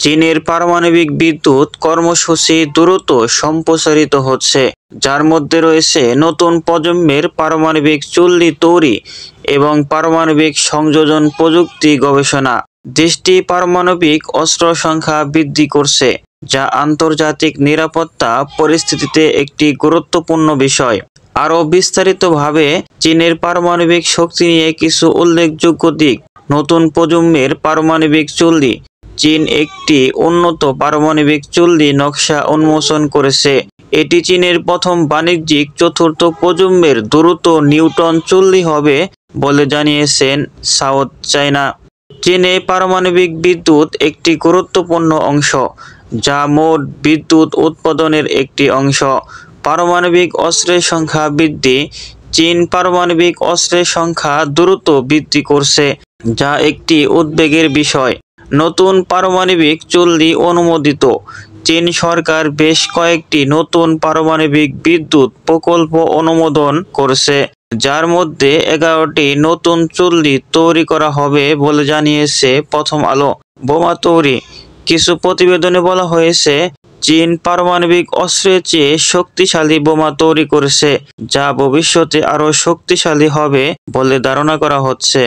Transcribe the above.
চীনের পারমাণবিক বিদ্যুৎ কর্মসূচি দ্রুত সম্প্রসারিত হচ্ছে, যার মধ্যে রয়েছে নতুন প্রজন্মের পারমাণবিক চুল্লি তৈরি এবং পারমাণবিক সংযোজন প্রযুক্তি গবেষণা। দেশটি পারমাণবিক অস্ত্র সংখ্যা বৃদ্ধি করছে, যা আন্তর্জাতিক নিরাপত্তা পরিস্থিতিতে একটি গুরুত্বপূর্ণ বিষয়। আরও বিস্তারিতভাবে চীনের পারমাণবিক শক্তি নিয়ে কিছু উল্লেখযোগ্য দিক। নতুন প্রজন্মের পারমাণবিক চুল্লি। চীন একটি উন্নত পারমাণবিক চুল্লি নকশা উন্মোচন করেছে। এটি চীনের প্রথম বাণিজ্যিক চতুর্থ প্রজন্মের দ্রুত নিউটন চুল্লি হবে বলে জানিয়েছেন সাউথ চায়না। চীনে পারমাণবিক বিদ্যুৎ একটি গুরুত্বপূর্ণ অংশ, যা মোট বিদ্যুৎ উৎপাদনের একটি অংশ। পারমাণবিক অস্ত্রের সংখ্যা বৃদ্ধি। চীন পারমাণবিক অস্ত্রের সংখ্যা দ্রুত বৃদ্ধি করছে, যা একটি উদ্বেগের বিষয়। নতুন পারমাণবিক চুল্লি অনুমোদিত। চীন সরকার বেশ কয়েকটি নতুন পারমাণবিক বিদ্যুৎ প্রকল্প অনুমোদন করেছে, যার মধ্যে 11টি নতুন চুল্লি তৈরি করা হবে বলে জানিয়েছে প্রথম আলো। বোমা তৈরি। কিছু প্রতিবেদনে বলা হয়েছে, চীন পারমাণবিক অস্ত্রের চেয়ে শক্তিশালী বোমা তৈরি করেছে, যা ভবিষ্যতে আরও শক্তিশালী হবে বলে ধারণা করা হচ্ছে।